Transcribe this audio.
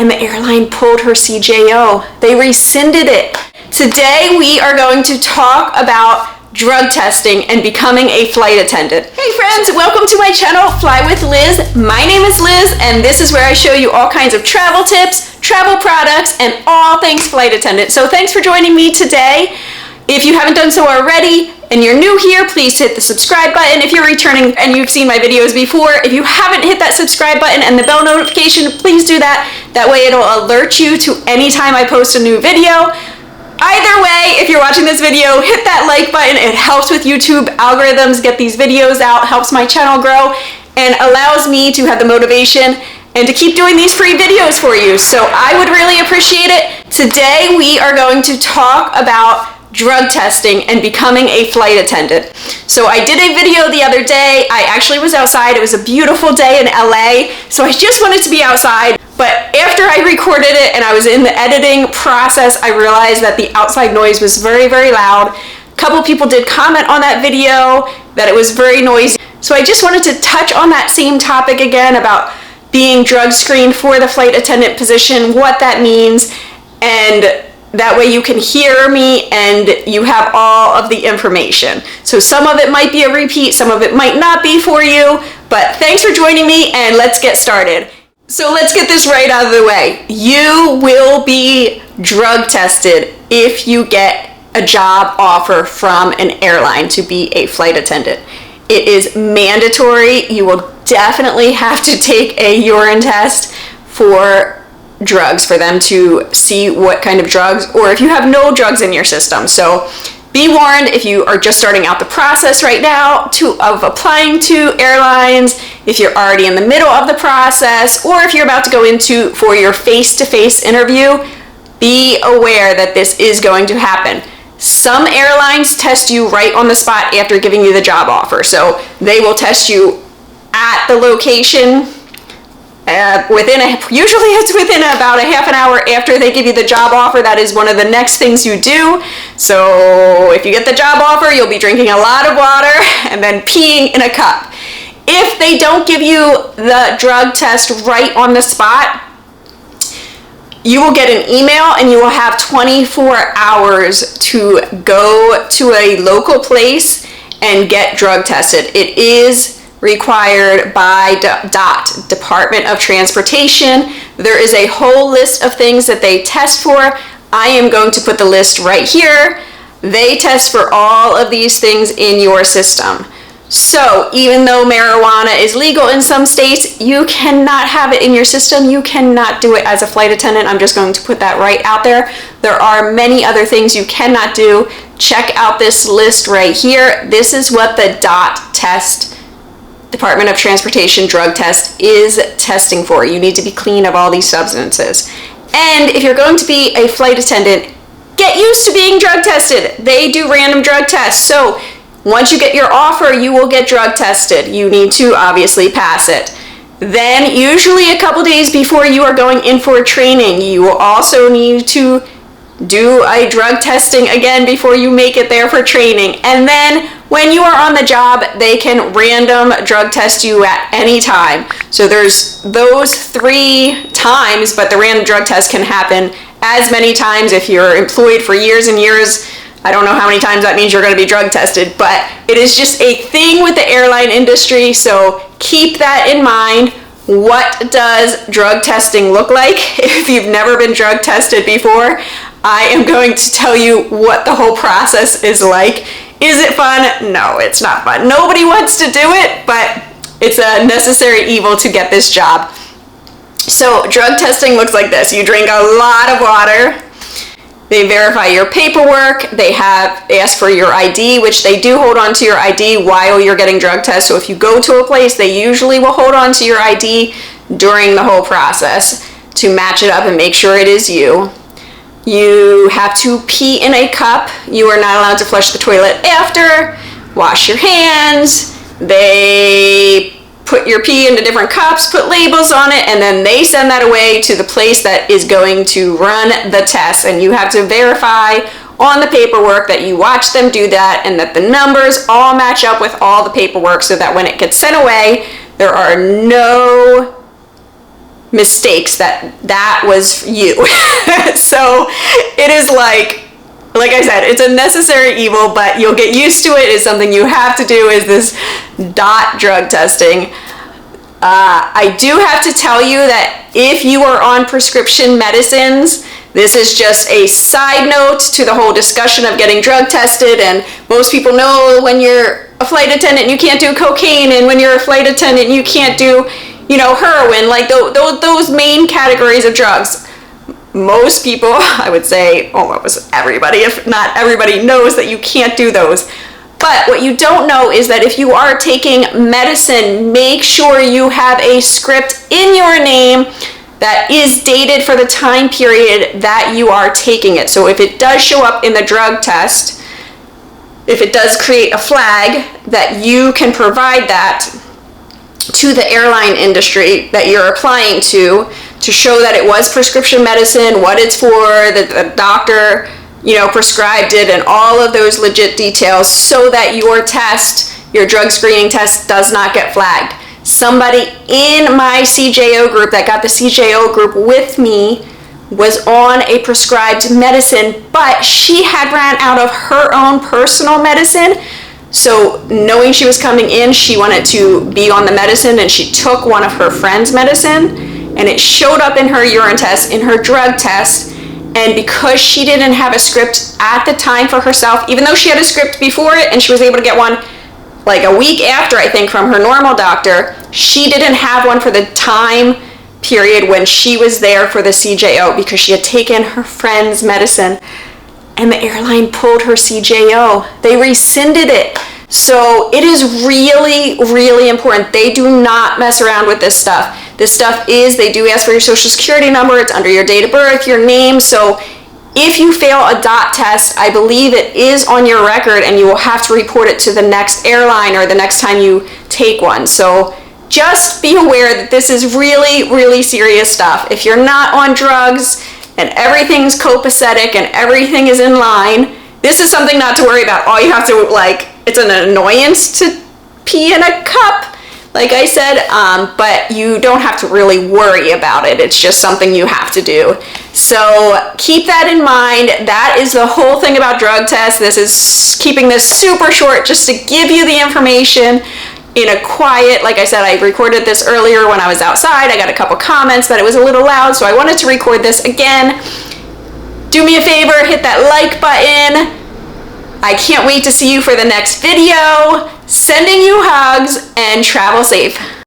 and the airline pulled her CJO. They rescinded it. Today we are going to talk about drug testing and becoming a flight attendant. Hey friends, welcome to my channel, Fly with Liz. My name is Liz, and this is where I show you all kinds of travel tips, travel products, and all things flight attendant. So thanks for joining me today. If you haven't done so already and you're new here, please hit the subscribe button. If you're returning and you've seen my videos before, if you haven't hit that subscribe button and the bell notification, please do that. That way it'll alert you to any time I post a new video. Either way, if you're watching this video, hit that like button. It helps with YouTube algorithms, get these videos out, helps my channel grow, and allows me to have the motivation and to keep doing these free videos for you. So I would really appreciate it. Today we are going to talk about drug testing and becoming a flight attendant. So I did a video the other day. I actually was outside. It was a beautiful day in LA, so I just wanted to be outside. But after I recorded it and I was in the editing process, I realized that the outside noise was very, very loud. A couple people did comment on that video that it was very noisy. So I just wanted to touch on that same topic again about being drug screened for the flight attendant position, what that means, and that way you can hear me and you have all of the information. So some of it might be a repeat, some of it might not be for you, but thanks for joining me and let's get started. So let's get this right out of the way. You will be drug tested if you get a job offer from an airline to be a flight attendant. It is mandatory. You will definitely have to take a urine test for drugs for them to see what kind of drugs, or if you have no drugs in your system. So be warned if you are just starting out the process right now of applying to airlines, if you're already in the middle of the process, or if you're about to go into for your face-to-face interview, be aware that this is going to happen. Some airlines test you right on the spot after giving you the job offer. So they will test you at the location usually it's within about a half an hour after they give you the job offer. That is one of the next things you do. So if you get the job offer, you'll be drinking a lot of water and then peeing in a cup. If they don't give you the drug test right on the spot, you will get an email and you will have 24 hours to go to a local place and get drug tested. It is required by DOT, Department of Transportation. There is a whole list of things that they test for. I am going to put the list right here. They test for all of these things in your system. So even though marijuana is legal in some states, you cannot have it in your system. You cannot do it as a flight attendant. I'm just going to put that right out there. There are many other things you cannot do. Check out this list right here. This is what the DOT test, Department of Transportation drug test, is testing for. You need to be clean of all these substances. And if you're going to be a flight attendant, get used to being drug tested. They do random drug tests. So once you get your offer, you will get drug tested. You need to obviously pass it. Then usually a couple days before you are going in for training, you will also need to do a drug testing again before you make it there for training. And then when you are on the job, they can random drug test you at any time. So there's those 3 times, but the random drug test can happen as many times if you're employed for years and years. I don't know how many times that means you're going to be drug tested, but it is just a thing with the airline industry, so keep that in mind. What does drug testing look like? If you've never been drug tested before, I am going to tell you what the whole process is like. Is it fun? No, it's not fun. Nobody wants to do it, but it's a necessary evil to get this job. So drug testing looks like this. You drink a lot of water. They verify your paperwork. They ask for your ID, which they do hold on to your ID while you're getting drug tests. So if you go to a place, they usually will hold on to your ID during the whole process to match it up and make sure it is you. You have to pee in a cup. You are not allowed to flush the toilet after. Wash your hands. They put your pee into different cups, put labels on it, and then they send that away to the place that is going to run the test. And you have to verify on the paperwork that you watch them do that and that the numbers all match up with all the paperwork so that when it gets sent away, there are no mistakes that was you. So it is like I said, it's a necessary evil, but you'll get used to it. It's something you have to do, is this DOT drug testing. I do have to tell you that if you are on prescription medicines, this is just a side note to the whole discussion of getting drug tested, and most people know when you're a flight attendant you can't do cocaine, and when you're a flight attendant you can't do, you know, heroin, like those main categories of drugs. Most people, I would say almost everybody, if not everybody, knows that you can't do those. But what you don't know is that if you are taking medicine, make sure you have a script in your name that is dated for the time period that you are taking it. So if it does show up in the drug test, if it does create a flag, that you can provide that to the airline industry that you're applying to show that it was prescription medicine, what it's for, that the doctor, you know, prescribed it, and all of those legit details, so that your test, your drug screening test, does not get flagged. Somebody in my CJO group that got the CJO group with me was on a prescribed medicine, but she had ran out of her own personal medicine. So knowing she was coming in, she wanted to be on the medicine, and she took one of her friend's medicine, and it showed up in her urine test, in her drug test. And because she didn't have a script at the time for herself, even though she had a script before it and she was able to get one like a week after, I think, from her normal doctor, she didn't have one for the time period when she was there for the CJO, because she had taken her friend's medicine, and the airline pulled her CJO. They rescinded it. So it is really, really important. They do not mess around with this stuff. This stuff is, they do ask for your social security number, it's under your date of birth, your name. So if you fail a DOT test, I believe it is on your record, and you will have to report it to the next airline or the next time you take one. So just be aware that this is really, really serious stuff. If you're not on drugs and everything's copacetic and everything is in line, this is something not to worry about. All you have to, like, it's an annoyance to pee in a cup, like I said, but you don't have to really worry about it. It's just something you have to do. So keep that in mind. That is the whole thing about drug tests. This is keeping this super short, just to give you the information in a quiet, like I said, I recorded this earlier when I was outside. I got a couple comments that it was a little loud, so I wanted to record this again. Do me a favor, hit that like button. I can't wait to see you for the next video. Sending you hugs, and travel safe.